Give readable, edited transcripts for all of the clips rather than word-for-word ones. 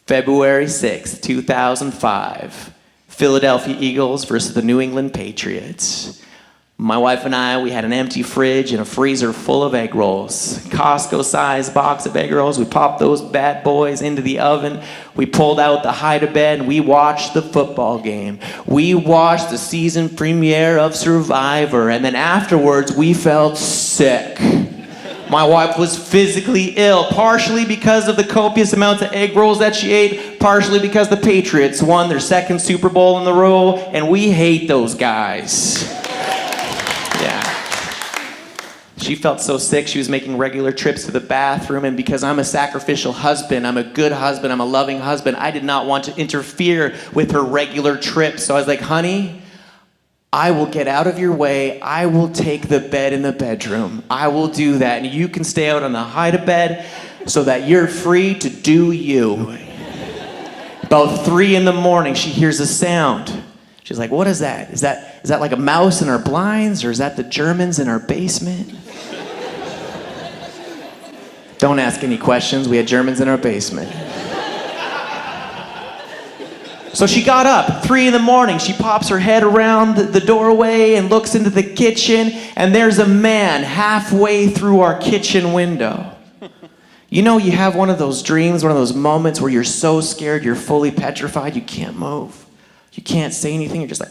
February 6th, 2005. Philadelphia Eagles versus the New England Patriots. My wife and I, we had an empty fridge and a freezer full of egg rolls. Costco-sized box of egg rolls. We popped those bad boys into the oven. We pulled out the hide-a-bed and we watched the football game. We watched the season premiere of Survivor, and then afterwards we felt sick. My wife was physically ill, partially because of the copious amounts of egg rolls that she ate, partially because the Patriots won their second Super Bowl in a row, and we hate those guys. Yeah. She felt so sick, she was making regular trips to the bathroom, and because I'm a sacrificial husband, I'm a good husband, I'm a loving husband, I did not want to interfere with her regular trips. So I was like, honey, I will get out of your way. I will take the bed in the bedroom. I will do that. And you can stay out on the hide-a-bed so that you're free to do you. About 3 a.m, she hears a sound. She's like, what is that? Is that like a mouse in our blinds, or is that the Germans in our basement? Don't ask any questions. We had Germans in our basement. So she got up, 3 a.m, she pops her head around the doorway and looks into the kitchen, and there's a man halfway through our kitchen window. You know, you have one of those dreams, one of those moments where you're so scared, you're fully petrified, you can't move. You can't say anything, you're just like...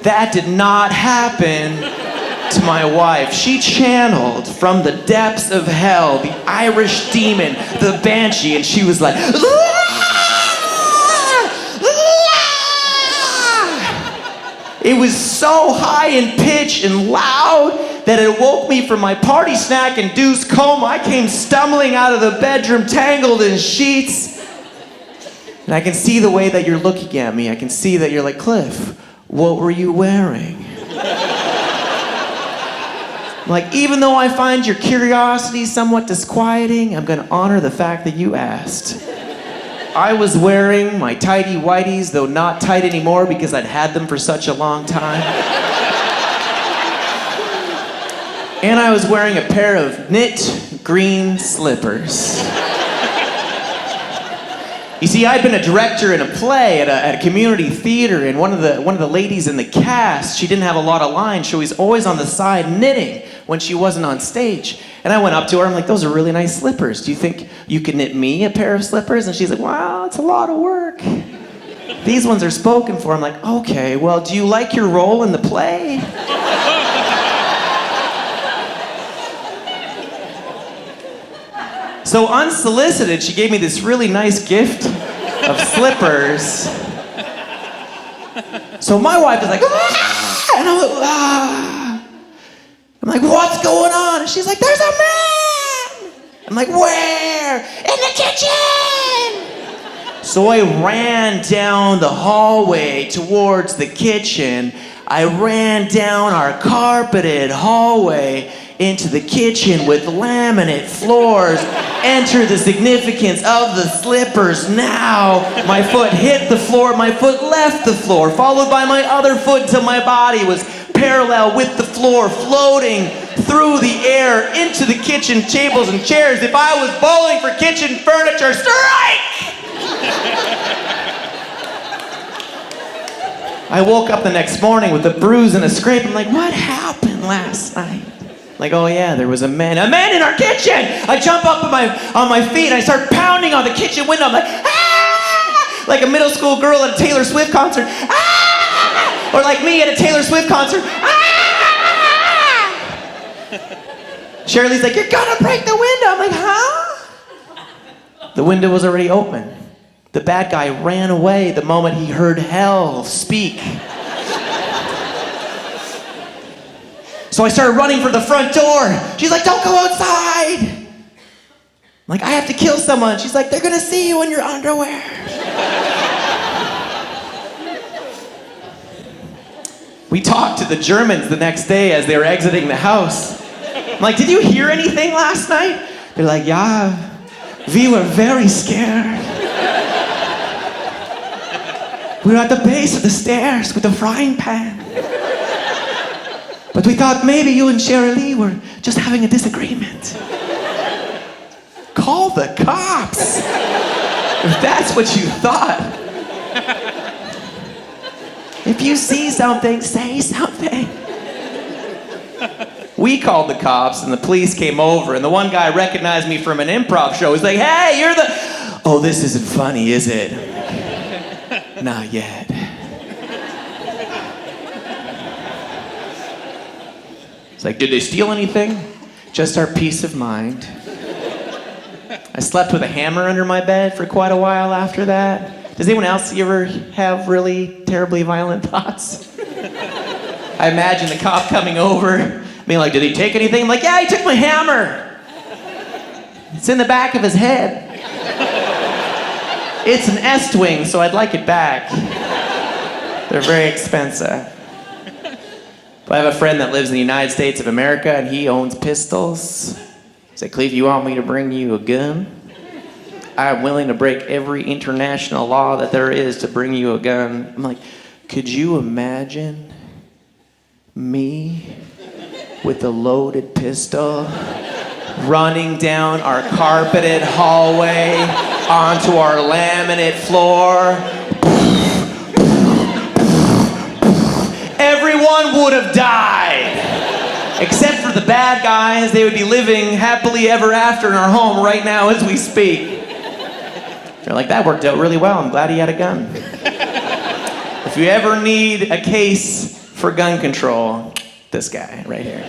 That did not happen to my wife. She channeled from the depths of hell the Irish demon, the banshee, and she was like, it was so high in pitch and loud that it woke me from my party snack induced coma. I came stumbling out of the bedroom, tangled in sheets. And I can see the way that you're looking at me. I can see that you're like, Cliff, what were you wearing? Like, even though I find your curiosity somewhat disquieting, I'm gonna honor the fact that you asked. I was wearing my tighty whities, though not tight anymore because I'd had them for such a long time. And I was wearing a pair of knit green slippers. You see, I'd been a director in a play at a community theater, and one of the ladies in the cast, she didn't have a lot of lines. She was always on the side knitting when she wasn't on stage. And I went up to her, I'm like, those are really nice slippers. Do you think you could knit me a pair of slippers? And she's like, wow, it's a lot of work. These ones are spoken for. I'm like, okay, well, do you like your role in the play? So unsolicited, she gave me this really nice gift of slippers. So my wife is like, ah! And I'm like, ah! I'm like, what's going on? And she's like, there's a man! I'm like, where? In the kitchen! So I ran down the hallway towards the kitchen. I ran down our carpeted hallway into the kitchen with laminate floors. Enter the significance of the slippers now. My foot hit the floor, my foot left the floor, followed by my other foot until my body was parallel with the floor, floating through the air into the kitchen tables and chairs. If I was bowling for kitchen furniture, strike! I woke up the next morning with a bruise and a scrape. I'm like, what happened last night? Like, oh yeah, there was a man in our kitchen! I jump up on my feet and I start pounding on the kitchen window. I'm like, ah! Like a middle school girl at a Taylor Swift concert. Ah! Or like me at a Taylor Swift concert. Ah! Shirley's like, you're gonna break the window. I'm like, huh? The window was already open. The bad guy ran away the moment he heard hell speak. So I started running for the front door. She's like, don't go outside. I'm like, I have to kill someone. She's like, they're gonna see you in your underwear. We talked to the Germans the next day as they were exiting the house. I'm like, did you hear anything last night? They're like, yeah, we were very scared. We were at the base of the stairs with a frying pan. But we thought maybe you and Shirley were just having a disagreement. call the cops. If that's what you thought. If you see something, say something. We called the cops and the police came over and the one guy recognized me from an improv show. He's like, hey, you're the... Oh, this isn't funny, is it? Not yet. It's like, did they steal anything? Just our peace of mind. I slept with a hammer under my bed for quite a while after that. Does anyone else ever have really terribly violent thoughts? I imagine the cop coming over, being like, did he take anything? I'm like, yeah, he took my hammer. It's in the back of his head. It's an S-Twing, so I'd like it back. They're very expensive. But I have a friend that lives in the United States of America, and he owns pistols. He's like, Cleve, you want me to bring you a gun? I'm willing to break every international law that there is to bring you a gun. I'm like, could you imagine me with a loaded pistol running down our carpeted hallway onto our laminate floor? Everyone would have died. Except for the bad guys, they would be living happily ever after in our home right now as we speak. They're like, that worked out really well. I'm glad he had a gun. If you ever need a case for gun control, this guy right here.